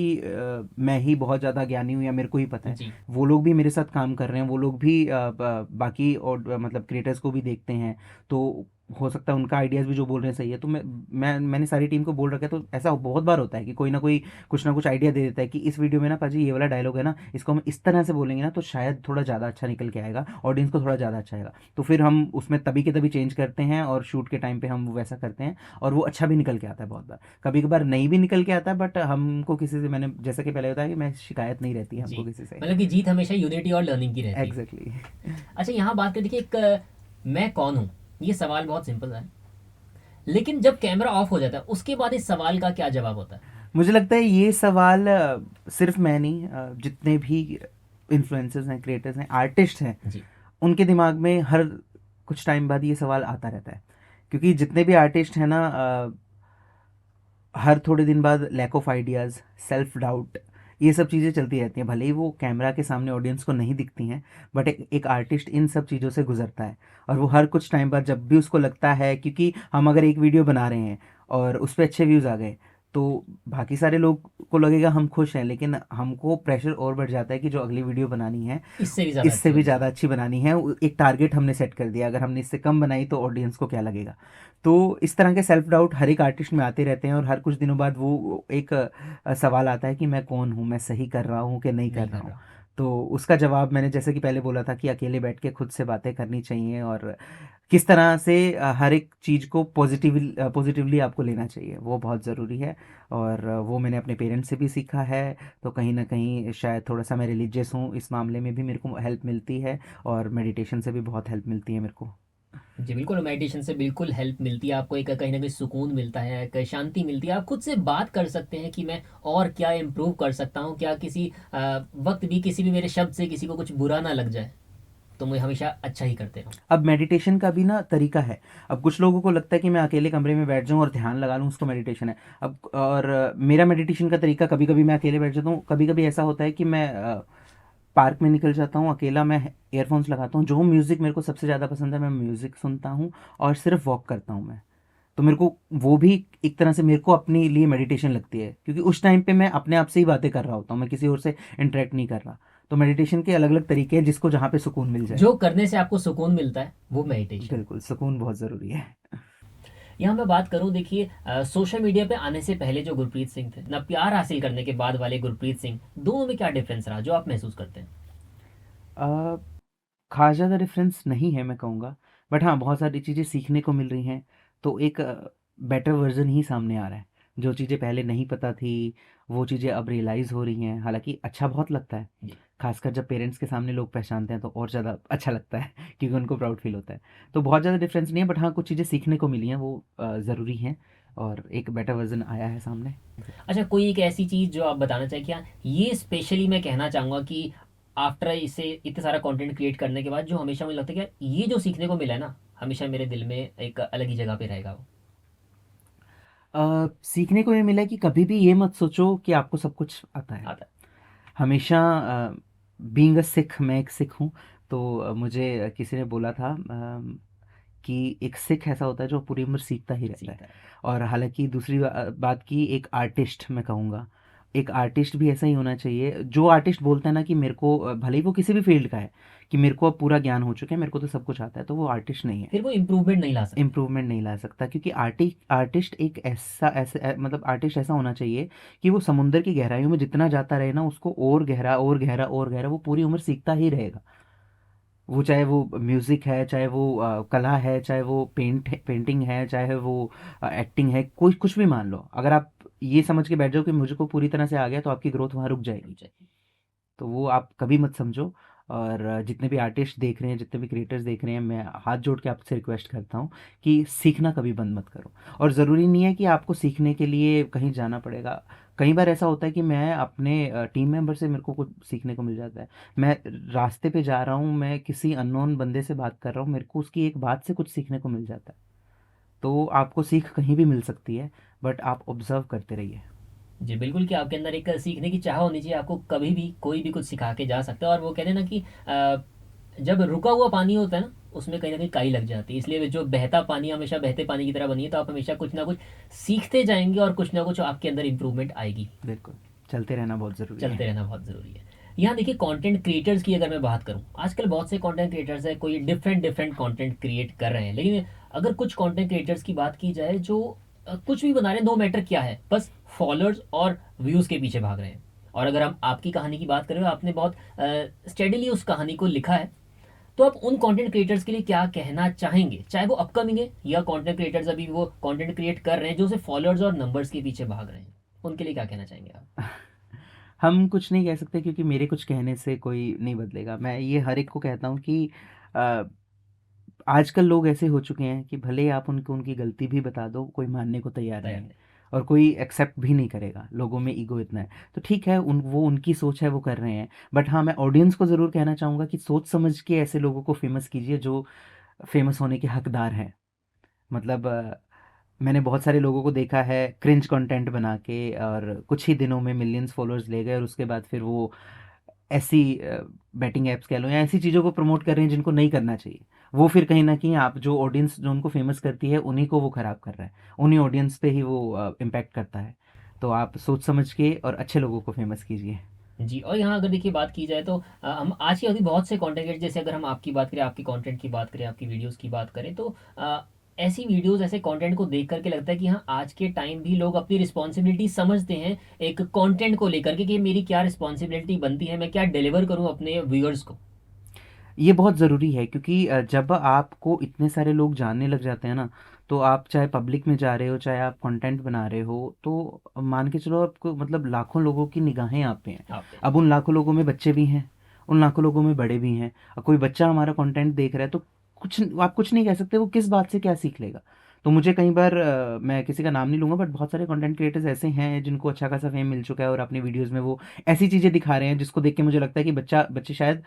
मैं ही बहुत ज़्यादा ज्ञानी हूँ या मेरे को ही पता है, जी। वो लोग भी मेरे साथ काम कर रहे हैं, वो लोग भी बाकी और मतलब क्रिएटर्स को भी देखते हैं, तो हो सकता है उनका आइडियाज़ भी जो बोल रहे हैं सही है, तो मैंने सारी टीम को बोल रखा है। तो ऐसा बहुत बार होता है कि कोई ना कोई कुछ ना कुछ आइडिया दे देता है कि इस वीडियो में ना पाजी ये वाला डायलॉग है ना, इसको हम इस तरह से बोलेंगे ना तो शायद थोड़ा ज़्यादा अच्छा निकल के आएगा, ऑडियंस को थोड़ा ज़्यादा अच्छा आएगा, तो फिर हम उसमें तभी के तभी चेंज करते हैं और शूट के टाइम पे हम वो वैसा करते हैं, और वो अच्छा भी निकल के आता है बहुत बार। कभी कभार नहीं भी निकल के आता है, बट हमको किसी से, मैंने जैसा कि पहले बताया कि मैं शिकायत नहीं रहती है जी, हमको किसी से। मतलब कि जीत हमेशा यूनिटी और लर्निंग की रहती है। एग्जैक्टली। अच्छा, यहाँ बात करें, देखिए एक मैं कौन हूँ, ये सवाल बहुत सिंपल है, लेकिन जब कैमरा ऑफ हो जाता है उसके बाद इस सवाल का क्या जवाब होता है? मुझे लगता है ये सवाल सिर्फ मैं नहीं, जितने भी इन्फ्लुएंसर्स हैं, क्रिएटर्स हैं, आर्टिस्ट हैं, जी। उनके दिमाग में हर कुछ टाइम बाद ये सवाल आता रहता है, क्योंकि जितने भी आर्टिस्ट हैं ना, हर थोड़े दिन बाद lack of ideas, self doubt, ये सब चीज़ें चलती रहती हैं, भले ही वो कैमरा के सामने ऑडियंस को नहीं दिखती हैं, बट एक आर्टिस्ट इन सब चीज़ों से गुजरता है। और वो हर कुछ टाइम बाद जब भी उसको लगता है, क्योंकि हम अगर एक वीडियो बना रहे हैं और उस पर अच्छे व्यूज़ आ गए, तो बाकी सारे लोग को लगेगा हम खुश हैं, लेकिन हमको प्रेशर और बढ़ जाता है कि जो अगली वीडियो बनानी है इससे भी ज़्यादा इससे अच्छी भी होनी ज़्यादा चाहिए। अच्छी बनानी है। एक टारगेट हमने सेट कर दिया, अगर हमने इससे कम बनाई तो ऑडियंस को क्या लगेगा। तो इस तरह के सेल्फ डाउट हर एक आर्टिस्ट में आते रहते हैं, और हर कुछ दिनों बाद वो एक सवाल आता है कि मैं कौन हूँ, मैं सही कर रहा हूँ कि नहीं कर नहीं रहा कर हूँ। रहा। तो उसका जवाब मैंने जैसे कि पहले बोला था कि अकेले बैठ के खुद से बातें करनी चाहिए, और किस तरह से हर एक चीज़ को पॉजिटिवली आपको लेना चाहिए, वो बहुत ज़रूरी है। और वो मैंने अपने पेरेंट्स से भी सीखा है। तो कहीं ना कहीं शायद थोड़ा सा मैं रिलीजियस हूँ, इस मामले में भी मेरे को हेल्प मिलती है, और मेडिटेशन से भी बहुत हेल्प मिलती है मेरे को। जी बिल्कुल, मेडिटेशन से बिल्कुल हेल्प मिलती है आपको, एक कहीं न कहीं सुकून मिलता है, एक शांति मिलती है। आप खुद से बात कर सकते हैं कि मैं और क्या इम्प्रूव कर सकता हूँ, क्या किसी वक़्त भी किसी भी मेरे शब्द से किसी को कुछ बुरा ना लग जाए, तो मैं हमेशा अच्छा ही करते रहूँ। अब मेडिटेशन का भी ना तरीका है। अब कुछ लोगों को लगता है कि मैं अकेले कमरे में बैठ जाऊं और ध्यान लगा लूं, उसको मेडिटेशन है। अब और मेरा मेडिटेशन का तरीका, कभी कभी मैं अकेले बैठ जाता हूँ, कभी कभी ऐसा होता है कि मैं पार्क में निकल जाता हूँ अकेला, मैं ईयरफोन्स लगाता हूँ, जो म्यूज़िक मेरे को सबसे ज़्यादा पसंद है मैं म्यूज़िक सुनता हूँ, और सिर्फ वॉक करता हूँ मैं। तो मेरे को वो भी एक तरह से मेरे को अपने लिए मेडिटेशन लगती है, क्योंकि उस टाइम पे मैं अपने आप से ही बातें कर रहा होता हूँ, मैं किसी और से इंटरेक्ट नहीं कर रहा। तो मेडिटेशन के अलग अलग तरीके हैं, जिसको जहाँ पे सुकून मिल जाए। जो करने से आपको सुकून मिलता है, वो मेडिटेशन है। बिल्कुल, सुकून बहुत ज़रूरी है। यहाँ मैं बात करूँ, देखिए सोशल मीडिया पे आने से पहले जो गुरप्रीत सिंह थे ना, प्यार हासिल करने के बाद वाले गुरप्रीत सिंह, दोनों में क्या डिफरेंस रहा जो आप महसूस करते हैं? अ, खास ज़्यादा डिफरेंस नहीं है मैं कहूँगा, बट हाँ, बहुत सारी चीज़ें सीखने को मिल रही हैं। तो एक बेटर वर्ज़न ही सामने आ रहा है। जो चीज़ें पहले नहीं पता थी, वो चीज़ें अब रियलाइज़ हो रही हैं। हालाँकि अच्छा बहुत लगता है, जी। खासकर जब पेरेंट्स के सामने लोग पहचानते हैं तो और ज़्यादा अच्छा लगता है क्योंकि उनको प्राउड फ़ील होता है। तो बहुत ज़्यादा डिफरेंस नहीं है, बट हाँ, कुछ चीज़ें सीखने को मिली हैं, वो ज़रूरी हैं, और एक बेटर वर्ज़न आया है सामने। अच्छा, कोई एक ऐसी चीज़ जो आप बताना चाहें क्या, ये स्पेशली मैं कहना चाहूँगा कि आफ्टर इसे इतना सारा कंटेंट क्रिएट करने के बाद जो हमेशा मुझे लगता है कि ये जो सीखने को मिला है ना, हमेशा मेरे दिल में एक अलग ही जगह पे रहेगा वो। सीखने को ये मिला है कि कभी भी ये मत सोचो कि आपको सब कुछ आता है। आता हमेशा बीइंग अ सिख, मैं एक सिख हूँ। तो मुझे किसी ने बोला था कि एक सिख ऐसा होता है जो पूरी उम्र सीखता ही है, रहता है। सीखता है। और हालांकि दूसरी बात की, एक आर्टिस्ट मैं कहूँगा, एक आर्टिस्ट भी ऐसा ही होना चाहिए। जो आर्टिस्ट बोलता है ना कि मेरे को भले ही वो किसी भी फील्ड का है, कि मेरे को अब पूरा ज्ञान हो चुका है, मेरे को तो सब कुछ आता है, तो वो आर्टिस्ट नहीं है। फिर वो इम्प्रूवमेंट नहीं ला सकता। इम्प्रूवमेंट नहीं ला सकता, क्योंकि आर्टिस्ट एक मतलब आर्टिस्ट ऐसा होना चाहिए कि वो समुंदर की गहराइयों में जितना जाता रहे ना, उसको और गहरा और गहरा और गहरा वो पूरी उम्र सीखता ही रहेगा। वो चाहे वो म्यूज़िक है, चाहे वो कला है, चाहे वो पेंटिंग है, चाहे वो एक्टिंग है, कोई कुछ भी मान लो। अगर आप ये समझ के बैठ जाओ कि मुझको पूरी तरह से आ गया, तो आपकी ग्रोथ वहाँ रुक जाएगी। तो वो आप कभी मत समझो। और जितने भी आर्टिस्ट देख रहे हैं, जितने भी क्रिएटर्स देख रहे हैं, मैं हाथ जोड़ के आपसे रिक्वेस्ट करता हूँ कि सीखना कभी बंद मत करो। और ज़रूरी नहीं है कि आपको सीखने के लिए कहीं जाना पड़ेगा। कई बार ऐसा होता है कि मैं अपने टीम मेंबर से मेरे को कुछ सीखने को मिल जाता है। मैं रास्ते पे जा रहा हूँ, मैं किसी अननोन बंदे से बात कर रहा हूँ, मेरे को उसकी एक बात से कुछ सीखने को मिल जाता है। तो आपको सीख कहीं भी मिल सकती है, बट आप ऑब्जर्व करते रहिए। जी बिल्कुल, कि आपके अंदर एक सीखने की चाह होनी चाहिए, आपको कभी भी कोई भी कुछ सिखा के जा सकता है। और वो कहते हैं ना कि जब रुका हुआ पानी होता है ना, उसमें कहीं ना कहीं काई लग जाती है, इसलिए जो बहता पानी हमेशा बहते पानी की तरह बनी है, तो आप हमेशा कुछ ना कुछ सीखते जाएंगे और कुछ ना कुछ आपके अंदर इंप्रूवमेंट आएगी। बिल्कुल, चलते रहना बहुत ज़रूरी है। चलते रहना बहुत ज़रूरी है। यहाँ देखिए, कंटेंट क्रिएटर्स की अगर मैं बात करूँ, आजकल बहुत से कंटेंट क्रिएटर्स हैं, कोई डिफरेंट डिफरेंट कंटेंट क्रिएट कर रहे हैं, लेकिन अगर कुछ कंटेंट क्रिएटर्स की बात की जाए जो कुछ भी बना रहे हैं, नो मैटर क्या है, बस फॉलोअर्स और व्यूज़ के पीछे भाग रहे हैं। और अगर हम आपकी कहानी की बात करें, आपने बहुत स्टेडिली उस कहानी को लिखा है, तो आप उन कंटेंट क्रिएटर्स के लिए क्या कहना चाहेंगे, चाहे वो अपकमिंग है या कंटेंट क्रिएटर्स अभी वो कंटेंट क्रिएट कर रहे हैं जो सिर्फ फॉलोअर्स और नंबर्स के पीछे भाग रहे हैं, उनके लिए क्या कहना चाहेंगे आप? हम कुछ नहीं कह सकते, क्योंकि मेरे कुछ कहने से कोई नहीं बदलेगा। मैं ये हर एक को कहता हूँ कि अ, आजकल लोग ऐसे हो चुके हैं कि भले ही आप उनको उनकी गलती भी बता दो, कोई मानने को तैयार नहीं तैयार है, नहीं। और कोई एक्सेप्ट भी नहीं करेगा। लोगों में ईगो इतना है। तो ठीक है, वो उनकी सोच है, वो कर रहे हैं। बट हाँ, मैं ऑडियंस को ज़रूर कहना चाहूँगा कि सोच समझ के ऐसे लोगों को फेमस कीजिए जो फेमस होने के हकदार हैं। मतलब मैंने बहुत सारे लोगों को देखा है क्रिंज कंटेंट बना के, और कुछ ही दिनों में मिलियंस फॉलोअर्स ले गए, और उसके बाद फिर वो ऐसी बैटिंग एप्स कह लो या ऐसी चीज़ों को प्रमोट कर रहे हैं जिनको नहीं करना चाहिए। वो फिर कहीं ना कहीं आप जो ऑडियंस जो उनको फेमस करती है, उन्हीं को वो ख़राब कर रहा है, उन्हीं ऑडियंस पे ही वो इम्पैक्ट करता है। तो आप सोच समझ के और अच्छे लोगों को फेमस कीजिए। जी, और यहाँ अगर देखिए बात की जाए तो हम आज की अभी बहुत से कंटेंट क्रिएटर, जैसे अगर हम आपकी बात करें, आपकी कंटेंट की बात करें, आपकी वीडियोस की बात करें, तो ऐसी वीडियोस, ऐसे कंटेंट को देख करके लगता है कि हाँ, आज के टाइम भी लोग अपनी रिस्पॉन्सिबिलिटी समझते हैं एक कंटेंट को लेकर के, कि मेरी क्या रिस्पॉन्सिबिलिटी बनती है, मैं क्या डिलीवर करूँ अपने व्यूअर्स को। ये बहुत ज़रूरी है क्योंकि जब आपको इतने सारे लोग जानने लग जाते हैं ना, तो आप चाहे पब्लिक में जा रहे हो, चाहे आप कंटेंट बना रहे हो, तो मान के चलो आपको मतलब लाखों लोगों की निगाहें आप पे हैं। आप पे। अब उन लाखों लोगों में बच्चे भी हैं, उन लाखों लोगों में बड़े भी हैं। अब कोई बच्चा हमारा कंटेंट देख रहा है तो कुछ आप कुछ नहीं कह सकते वो किस बात से क्या सीख लेगा। तो मुझे कई बार मैं किसी का नाम नहीं लूँगा, बट बहुत सारे कंटेंट क्रिएटर्स ऐसे हैं जिनको अच्छा खासा फेम मिल चुका है और अपनी वीडियोज़ में वो ऐसी चीज़ें दिखा रहे हैं जिसको देख के मुझे लगता है कि बच्चे शायद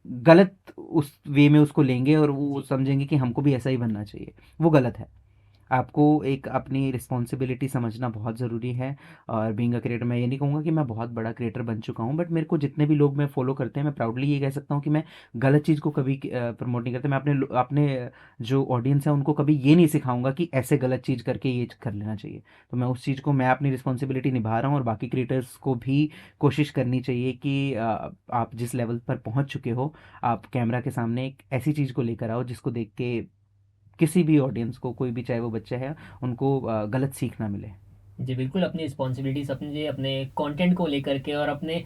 गलत उस वे में उसको लेंगे और वो जी। समझेंगे कि हमको भी ऐसा ही बनना चाहिए। वो गलत है। आपको एक अपनी रिस्पॉन्सिबिलिटी समझना बहुत ज़रूरी है। और बीइंग अ क्रिएटर, मैं ये नहीं कहूँगा कि मैं बहुत बड़ा क्रिएटर बन चुका हूँ, बट मेरे को जितने भी लोग मैं फॉलो करते हैं, मैं प्राउडली ये कह सकता हूँ कि मैं गलत चीज़ को कभी प्रमोट नहीं करता। मैं अपने जो ऑडियंस है उनको कभी ये नहीं सिखाऊंगा कि ऐसे गलत चीज़ करके ये कर लेना चाहिए। तो मैं उस चीज़ को, मैं अपनी रिस्पॉन्सिबिलिटी निभा रहा हूँ और बाकी क्रिएटर्स को भी कोशिश करनी चाहिए कि आप जिस लेवल पर पहुँच चुके हो, आप कैमरा के सामने एक ऐसी चीज़ को लेकर आओ जिसको देख के किसी भी ऑडियंस को, कोई भी चाहे वो बच्चा है, उनको गलत सीख ना मिले। जी, बिल्कुल अपनी रिस्पॉन्सिबिलिटीज़ अपने अपने कंटेंट को लेकर के, और अपने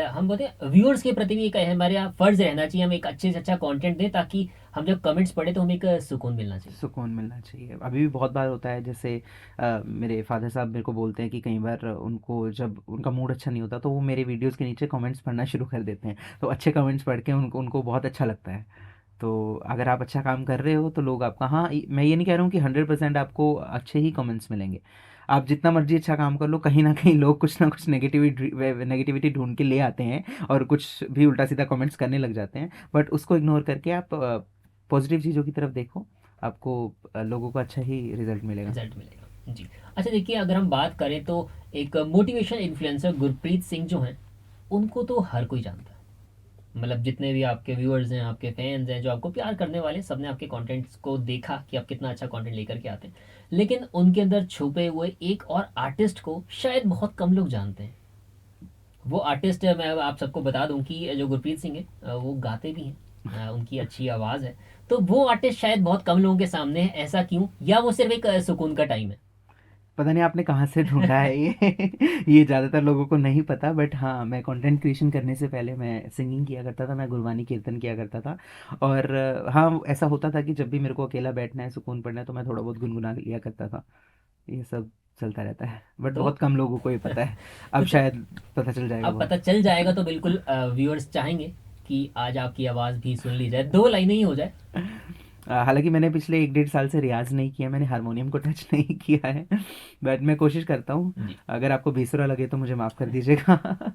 हम बोलते हैं व्यूअर्स के प्रति भी एक हमारे यहाँ फ़र्ज़ रहना चाहिए, हम एक अच्छे से अच्छा कंटेंट दें, ताकि हम जब कमेंट्स पढ़ें तो हमें एक सुकून मिलना चाहिए। सुकून मिलना चाहिए। अभी भी बहुत बार होता है, जैसे मेरे फादर साहब मेरे को बोलते हैं कि कई बार उनको जब उनका मूड अच्छा नहीं होता तो वो मेरे वीडियोस के नीचे कमेंट्स पढ़ना शुरू कर देते हैं। तो अच्छे कमेंट्स पढ़ के उनको उनको बहुत अच्छा लगता है। तो अगर आप अच्छा काम कर रहे हो तो लोग आपका, हाँ, मैं ये नहीं कह रहा हूँ कि 100% आपको अच्छे ही कमेंट्स मिलेंगे। आप जितना मर्जी अच्छा काम कर लो, कहीं ना कहीं लोग कुछ ना कुछ नेगेटिविटी ढूंढ के ले आते हैं और कुछ भी उल्टा सीधा कमेंट्स करने लग जाते हैं। बट उसको इग्नोर करके आप पॉजिटिव चीज़ों की तरफ देखो, आपको लोगों का अच्छा ही रिजल्ट मिलेगा। रिजल्ट मिलेगा। जी। अच्छा देखिए, अगर हम बात करें तो एक मोटिवेशन इन्फ्लुएंसर गुरप्रीत सिंह जो हैं, उनको तो हर कोई जानता है। मतलब जितने भी आपके व्यूअर्स हैं, आपके फैंस हैं, जो आपको प्यार करने वाले, सबने आपके कंटेंट्स को देखा कि आप कितना अच्छा कंटेंट लेकर के आते हैं। लेकिन उनके अंदर छुपे हुए एक और आर्टिस्ट को शायद बहुत कम लोग जानते हैं। वो आर्टिस्ट, मैं आप सबको बता दूं कि जो गुरप्रीत सिंह है, वो गाते भी हैं, उनकी अच्छी आवाज़ है। तो वो आर्टिस्ट शायद बहुत कम लोगों के सामने है। ऐसा क्यों? या वो सिर्फ एक सुकून का टाइम पता नहीं आपने कहाँ से ढूंढा है ये ये ज़्यादातर लोगों को नहीं पता, बट हाँ, मैं कंटेंट क्रिएशन करने से पहले मैं सिंगिंग किया करता था, मैं गुरबानी कीर्तन किया करता था। और हाँ, ऐसा होता था कि जब भी मेरे को अकेला बैठना है, सुकून पड़ना है, तो मैं थोड़ा बहुत गुनगुना लिया करता था। ये सब चलता रहता है, बट तो बहुत कम लोगों को ये पता है। तो अब शायद पता चल जाएगा अब बहुत। पता चल जाएगा, तो बिल्कुल व्यूअर्स चाहेंगे कि आज आपकी आवाज़ भी सुन ली जाए, दो लाइनें ही हो जाए। हालांकि मैंने पिछले 1 डेढ़ साल से रियाज नहीं किया, मैंने हारमोनियम को टच नहीं किया है, बट मैं कोशिश करता हूँ। जी। अगर आपको बेसुरा लगे तो मुझे माफ़ कर दीजिएगा।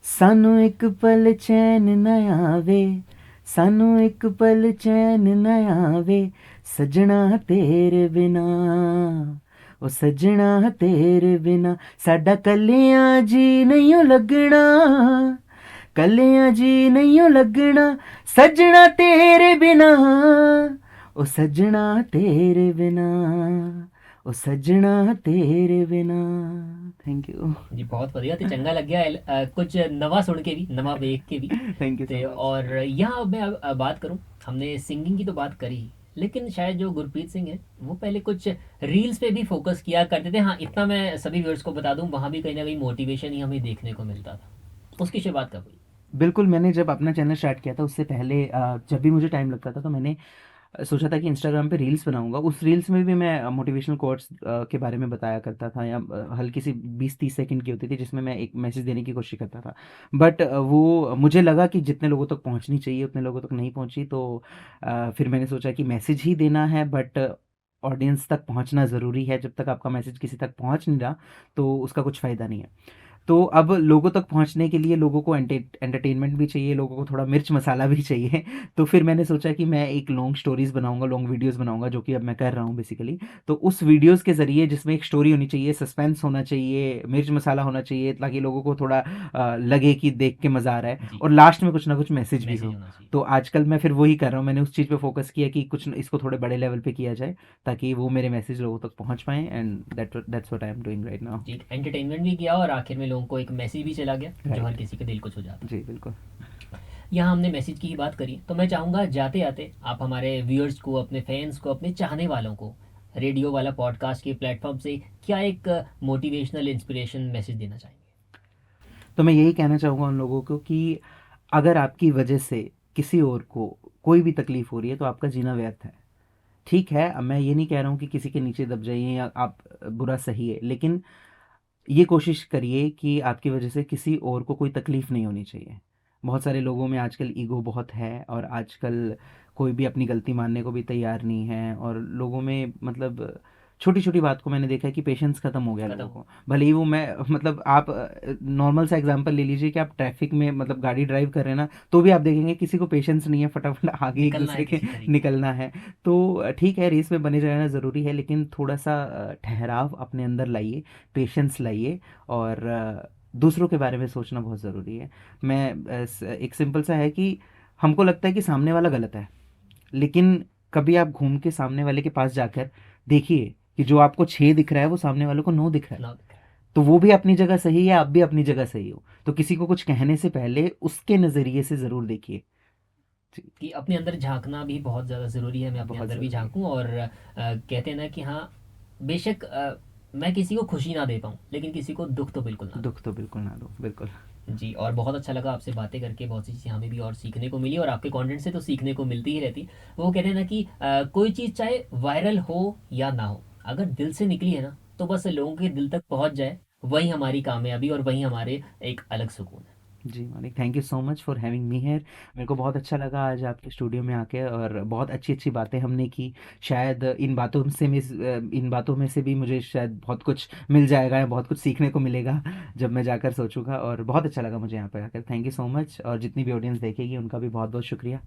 सानू एक पल चैन न आवे, सानू एक पल चैन न आवे, सजना तेरे बिना, ओ सजना तेरे बिना, साडा कलियां जी नहीं लगना, कलियां जी नहीं लगना, सजना तेरे बिना, ओ सजना तेरे बिना, ओ सजना तेरे बिना। Thank you. जी, बहुत बढ़िया, तो चंगा लग गया कुछ नवा सुन के भी, नवा देख के भी। थैंक यू सो ते मच। और यहाँ अब मैं बात करूँ, हमने सिंगिंग की तो बात करी, लेकिन शायद जो गुरप्रीत सिंह है, वो पहले कुछ रील्स पे भी फोकस किया करते थे। हाँ, इतना मैं सभी व्यूअर्स को बता दूं, वहाँ भी कहीं ना कहीं मोटिवेशन ही हमें देखने को मिलता था। उसकी शुरुआत कब हुई? बिल्कुल, मैंने जब अपना चैनल स्टार्ट किया था उससे पहले जब भी मुझे टाइम लगता था तो मैंने सोचा था कि इंस्टाग्राम पे रील्स बनाऊंगा। उस रील्स में भी मैं मोटिवेशनल कोट्स के बारे में बताया करता था, या हल्की सी 20-30 सेकंड की होती थी जिसमें मैं एक मैसेज देने की कोशिश करता था। बट वो मुझे लगा कि जितने लोगों तक पहुंचनी चाहिए उतने लोगों तक नहीं पहुंची, तो फिर मैंने सोचा कि मैसेज ही देना है, बट ऑडियंस तक पहुंचना ज़रूरी है। जब तक आपका मैसेज किसी तक पहुंच नहीं रहा तो उसका कुछ फ़ायदा नहीं है। तो अब लोगों तक पहुंचने के लिए लोगों को एंटरटेनमेंट भी चाहिए, लोगों को थोड़ा मिर्च मसाला भी चाहिए। तो फिर मैंने सोचा कि मैं एक लॉन्ग स्टोरीज बनाऊंगा, लॉन्ग वीडियोस बनाऊंगा, जो कि अब मैं कर रहा हूँ बेसिकली। तो उस वीडियोस के ज़रिए जिसमें एक स्टोरी होनी चाहिए, सस्पेंस होना चाहिए, मिर्च मसाला होना चाहिए, ताकि लोगों को थोड़ा लगे कि देख के मज़ा आ रहा है, जी, और लास्ट में कुछ ना कुछ मैसेज भी मैसेज हो। होना चाहिए। तो आजकल मैं फिर वही कर रहा हूँ, मैंने उस चीज़ पे फोकस किया कि कुछ इसको थोड़े बड़े लेवल पे किया जाए, ताकि वो मेरे मैसेज लोगों तक पहुँच पाएँ, and that's what I am doing right now. जी, एंटरटेनमेंट भी किया और आखिर में लोगों को एक मैसेज भी चला गया जो हर राइट। किसी के दिल को छू जाता है। जी बिल्कुल। यहाँ हमने मैसेज की ही बात करी, तो मैं चाहूँगा जाते आते आप हमारे व्यूअर्स को, अपने फैंस को, अपने चाहने वालों को रेडियो वाला पॉडकास्ट के प्लेटफॉर्म से क्या एक मोटिवेशनल इंस्पिरेशन मैसेज देना चाहेंगे? तो मैं यही कहना चाहूँगा उन लोगों को कि अगर आपकी वजह से किसी और को कोई भी तकलीफ़ हो रही है तो आपका जीना व्यर्थ है। ठीक है, अब मैं ये नहीं कह रहा हूँ कि किसी के नीचे दब जाइए या आप बुरा सही है, लेकिन ये कोशिश करिए कि आपकी वजह से किसी और को कोई तकलीफ़ नहीं होनी चाहिए। बहुत सारे लोगों में आजकल ईगो बहुत है, और आजकल कोई भी अपनी गलती मानने को भी तैयार नहीं है, और लोगों में मतलब छोटी-छोटी बात को मैंने देखा है कि पेशेंस ख़त्म हो गया खत्म लोगों हो। को। भले ही वो मैं मतलब आप नॉर्मल सा एग्ज़ाम्पल ले लीजिए कि आप ट्रैफ़िक में मतलब गाड़ी ड्राइव कर रहे हैं ना, तो भी आप देखेंगे किसी को पेशेंस नहीं है, फटाफट आगे निकलना है एक-दूसरे के किसी तरीके से। निकलना है। तो ठीक है, रेस में बने रहना ज़रूरी है, लेकिन थोड़ा-सा ठहराव अपने अंदर लाइए, पेशेंस लाइए, और दूसरों के बारे में सोचना बहुत ज़रूरी है। मैं एक सिंपल सा है कि हमको लगता है कि सामने वाला गलत है, लेकिन कभी आप घूम के सामने वाले के पास जाकर देखिए कि जो आपको 6 दिख रहा है वो सामने वाले को 9 दिख रहा है। ना दिख रहा है। तो वो भी अपनी जगह सही है, आप भी अपनी जगह सही हो। तो किसी को कुछ कहने से पहले उसके नज़रिए से ज़रूर देखिए। जी, कि अपने अंदर झांकना भी बहुत ज़्यादा ज़रूरी है, मैं अपने बहुत अंदर भी ज़रूरी है। झांकूं और कहते हैं ना कि हाँ, बेशक मैं किसी को खुशी ना दे पाऊँ लेकिन किसी को दुख तो बिल्कुल ना दूं। दुःख तो बिल्कुल ना दो, बिल्कुल। जी, और बहुत अच्छा लगा आपसे बातें करके, बहुत सी चीज़ें हमें भी और सीखने को मिली और आपके कंटेंट से तो सीखने को मिलती ही रहती। वो कहते हैं ना कि कोई चीज़ चाहे वायरल हो या ना हो, अगर दिल से निकली है ना, तो बस लोगों के दिल तक पहुँच जाए, वही हमारी कामयाबी और वही हमारे एक अलग सुकून है। जी Manik, thank you so much for having me here. मेरे को बहुत अच्छा लगा आज आपके स्टूडियो में आके, और बहुत अच्छी-अच्छी बातें हमने की। शायद इन बातों में से भी मुझे शायद बहुत कुछ मिल जाएगा, या बहुत कुछ सीखने को मिलेगा जब मैं जाकर सोचूँगा, और बहुत अच्छा लगा मुझे यहाँ पे आकर। थैंक यू सो मच, और जितनी भी ऑडियंस देखेगी उनका भी बहुत-बहुत शुक्रिया।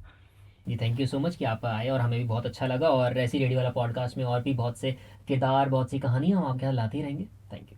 जी, थैंक यू सो मच कि आप आए और हमें भी बहुत अच्छा लगा और ऐसी रेडियो वाला पॉडकास्ट में और भी बहुत से किरदार, बहुत सी कहानियाँ हम आपके साथ लाते ही रहेंगे। Thank you.